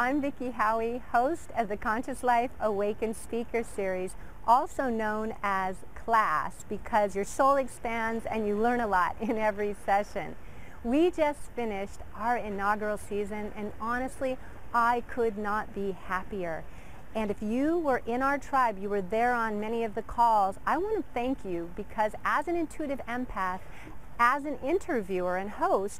I'm Vicki Howie, host of the Conscious Life Awakened Speaker Series, also known as Class, because your soul expands and you learn a lot in every session. We just finished our inaugural season, and honestly, I could not be happier. And if you were in our tribe, you were there on many of the calls, I want to thank you, because as an intuitive empath, as an interviewer and host,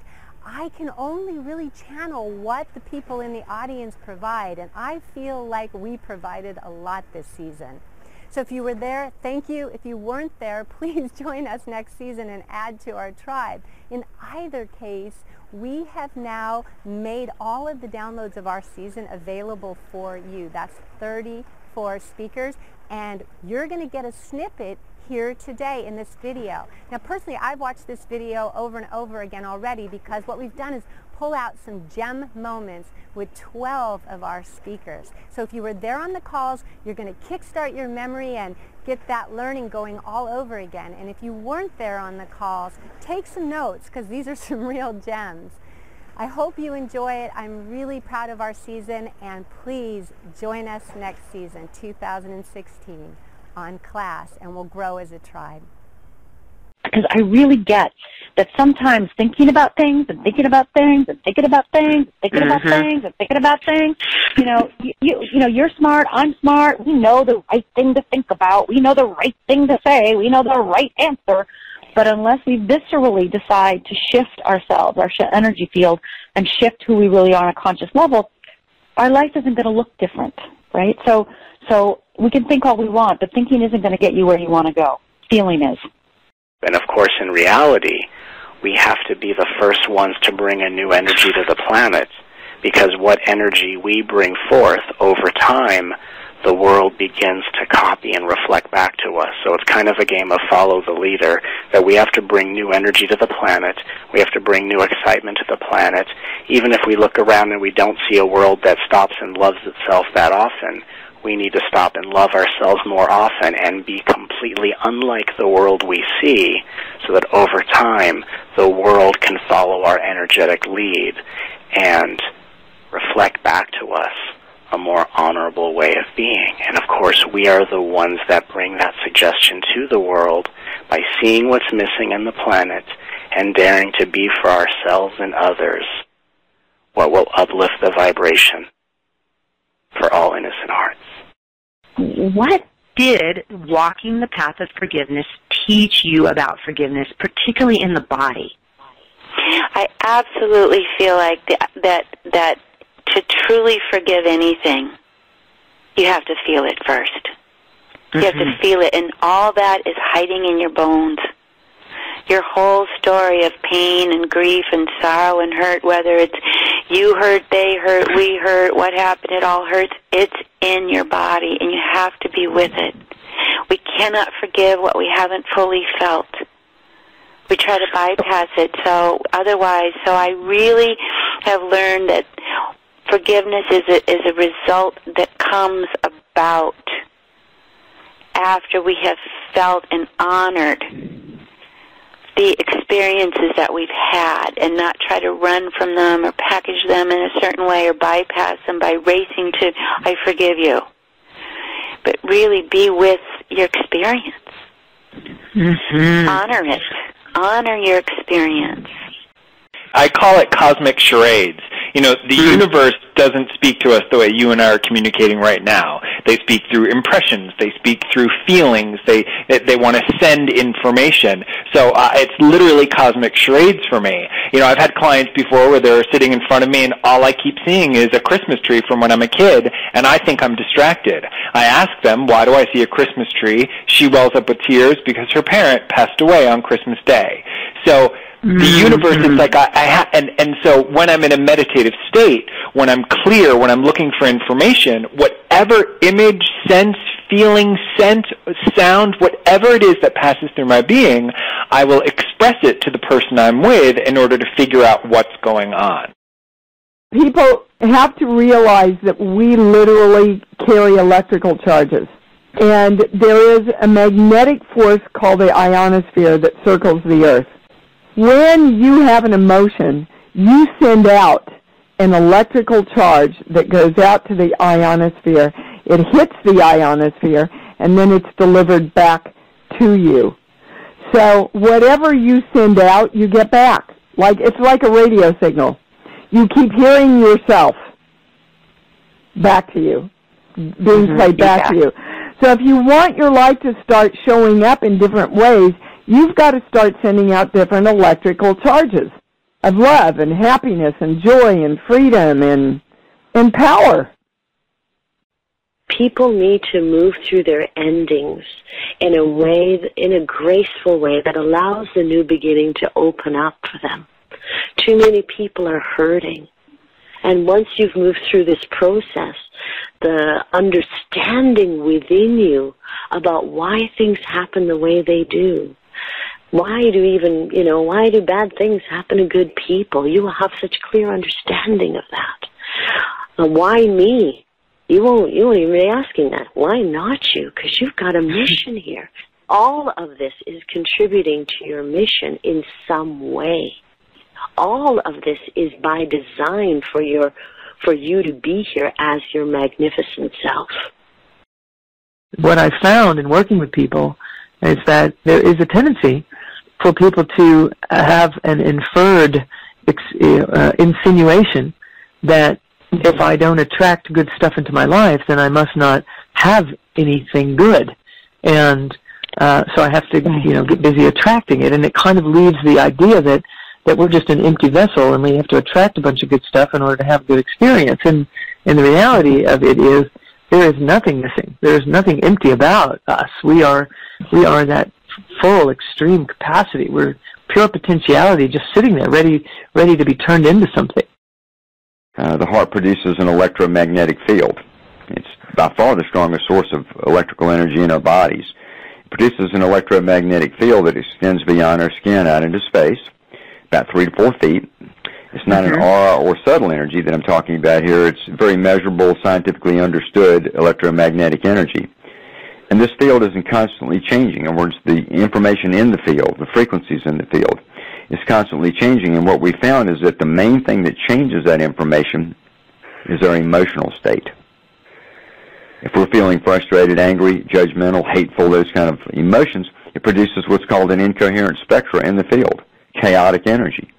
I can only really channel what the people in the audience provide, and I feel like we provided a lot this season. So if you were there, thank you. If you weren't there, please join us next season and add to our tribe. In either case, we have now made all of the downloads of our season available for you. That's 34 speakers, and you're going to get a snippet here today in this video. Now personally, I've watched this video over and over again already, because what we've done is pull out some gem moments with 12 of our speakers. So if you were there on the calls, you're going to kickstart your memory and get that learning going all over again. And if you weren't there on the calls, take some notes, because these are some real gems. I hope you enjoy it. I'm really proud of our season, and please join us next season, 2016. On Class, and we'll grow as a tribe. Because I really get that sometimes thinking about things and thinking about things and thinking about things and thinking about things and thinking about things, you know, you're smart, I'm smart, we know the right thing to think about, we know the right thing to say, we know the right answer, but unless we viscerally decide to shift ourselves, our energy field, and shift who we really are on a conscious level, our life isn't going to look different, right? So we can think all we want, but thinking isn't going to get you where you want to go. Feeling is. And of course, in reality, we have to be the first ones to bring a new energy to the planet, because what energy we bring forth over time, the world begins to copy and reflect back to us. So it's kind of a game of follow the leader, that we have to bring new energy to the planet, we have to bring new excitement to the planet. Even if we look around and we don't see a world that stops and loves itself that often, we need to stop and love ourselves more often and be completely unlike the world we see, so that over time the world can follow our energetic lead and reflect back to us a more honorable way of being. And of course, we are the ones that bring that suggestion to the world by seeing what's missing in the planet and daring to be for ourselves and others what will uplift the vibration for all innocent hearts. What did walking the path of forgiveness teach you about forgiveness, particularly in the body? I absolutely feel like that to truly forgive anything, you have to feel it first. You have to feel it, and all that is hiding in your bones. Your whole story of pain and grief and sorrow and hurt, whether it's you hurt, they hurt, we hurt, what happened, it all hurts, it's in your body, and you have to be with it. We cannot forgive what we haven't fully felt. We try to bypass it, so I really have learned that forgiveness is a result that comes about after we have felt and honored the experiences that we've had, and not try to run from them or package them in a certain way or bypass them by racing to, I forgive you. But really be with your experience. Honor it. Honor your experience. I call it cosmic charades. You know, the universe doesn't speak to us the way you and I are communicating right now. They speak through impressions. They speak through feelings. They want to send information. So it's literally cosmic charades for me. You know, I've had clients before where they're sitting in front of me and all I keep seeing is a Christmas tree from when I'm a kid, and I think I'm distracted. I ask them, why do I see a Christmas tree? She wells up with tears because her parent passed away on Christmas Day. So the universe is like, and so when I'm in a meditative state, when I'm clear, when I'm looking for information, whatever image, sense, feeling, scent, sound, whatever it is that passes through my being, I will express it to the person I'm with in order to figure out what's going on. People have to realize that we literally carry electrical charges. And there is a magnetic force called the ionosphere that circles the Earth. When you have an emotion, you send out an electrical charge that goes out to the ionosphere. It hits the ionosphere, and then it's delivered back to you. So whatever you send out, you get back. It's like a radio signal. You keep hearing yourself back to you, being played back to you. So if you want your life to start showing up in different ways, you've got to start sending out different electrical charges of love and happiness and joy and freedom and power. People need to move through their endings in a way, in a graceful way that allows the new beginning to open up for them. Too many people are hurting. And once you've moved through this process, the understanding within you about why things happen the way they do, why do bad things happen to good people? You will have such clear understanding of that. Why me? You won't even be asking that. Why not you? Because you've got a mission here. All of this is contributing to your mission in some way. All of this is by design for you to be here as your magnificent self. What I found in working with people is that there is a tendency for people to have an inferred insinuation that if I don't attract good stuff into my life, then I must not have anything good. And so I have to, get busy attracting it. And it kind of leaves the idea that we're just an empty vessel and we have to attract a bunch of good stuff in order to have a good experience. And the reality of it is there is nothing missing. There is nothing empty about us. We are that full, extreme capacity. We're pure potentiality just sitting there ready to be turned into something. The heart produces an electromagnetic field. It's by far the strongest source of electrical energy in our bodies. It produces an electromagnetic field that extends beyond our skin out into space, about 3 to 4 feet. It's not an aura or subtle energy that I'm talking about here. It's very measurable, scientifically understood electromagnetic energy. And this field isn't constantly changing. In other words, the information in the field, the frequencies in the field, is constantly changing. And what we found is that the main thing that changes that information is our emotional state. If we're feeling frustrated, angry, judgmental, hateful, those kind of emotions, it produces what's called an incoherent spectra in the field, chaotic energy.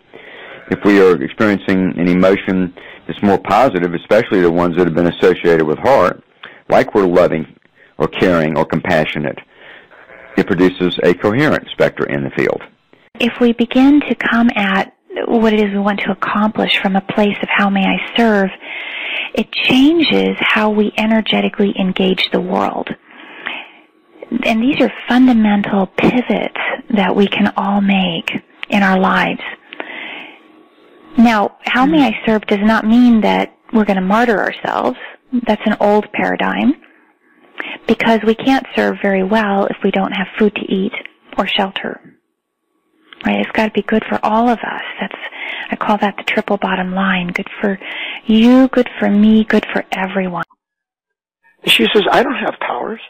If we are experiencing an emotion that's more positive, especially the ones that have been associated with heart, like we're loving or caring or compassionate, it produces a coherent spectra in the field. If we begin to come at what it is we want to accomplish from a place of how may I serve, it changes how we energetically engage the world. And these are fundamental pivots that we can all make in our lives. Now, how may I serve does not mean that we're going to martyr ourselves. That's an old paradigm, because we can't serve very well if we don't have food to eat or shelter. Right? It's got to be good for all of us. I call that the triple bottom line. Good for you, good for me, good for everyone. She says, I don't have powers.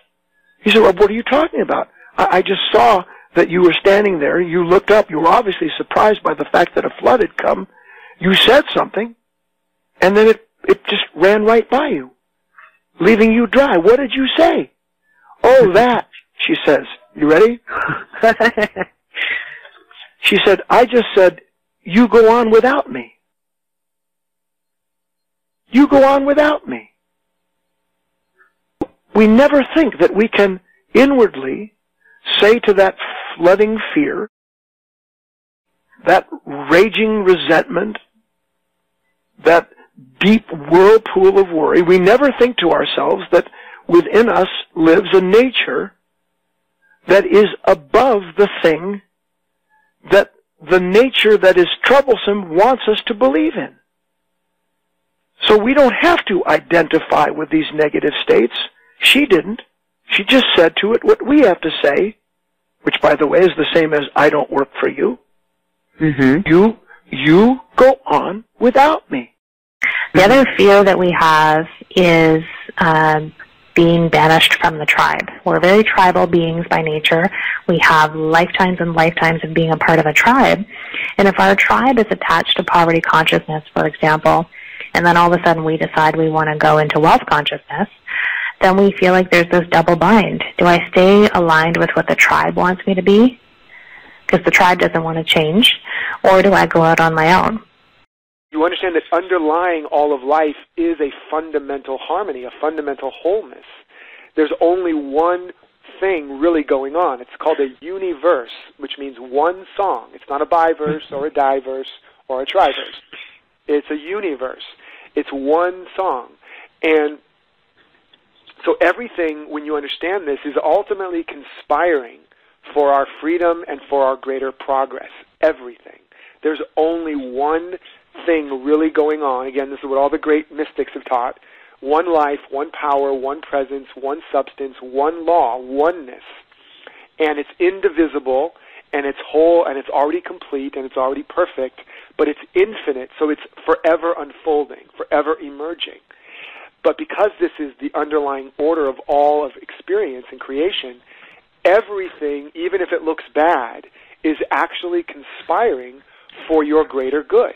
He said, well, what are you talking about? I just saw that you were standing there. You looked up. You were obviously surprised by the fact that a flood had come. You said something, and then it just ran right by you, leaving you dry. What did you say? Oh, that, she says. You ready? She said, I just said, you go on without me. You go on without me. We never think that we can inwardly say to that flooding fear, that raging resentment, that deep whirlpool of worry, we never think to ourselves that within us lives a nature that is above the thing that the nature that is troublesome wants us to believe in. So we don't have to identify with these negative states. She didn't. She just said to it what we have to say, which, by the way, is the same as I don't work for you. You go on without me. The other fear that we have is being banished from the tribe. We're very tribal beings by nature. We have lifetimes and lifetimes of being a part of a tribe. And if our tribe is attached to poverty consciousness, for example, and then all of a sudden we decide we want to go into wealth consciousness, then we feel like there's this double bind. Do I stay aligned with what the tribe wants me to be, because the tribe doesn't want to change, or do I go out on my own? You understand that underlying all of life is a fundamental harmony, a fundamental wholeness. There's only one thing really going on. It's called a universe, which means one song. It's not a biverse or a diverse or a triverse. It's a universe. It's one song. And so everything, when you understand this, is ultimately conspiring for our freedom and for our greater progress. Everything. There's only one thing really going on. Again, this is what all the great mystics have taught. One life, one power, one presence, one substance, one law, oneness. And it's indivisible, and it's whole, and it's already complete, and it's already perfect, but it's infinite, so it's forever unfolding, forever emerging. But because this is the underlying order of all of experience and creation, everything, even if it looks bad, is actually conspiring for your greater good.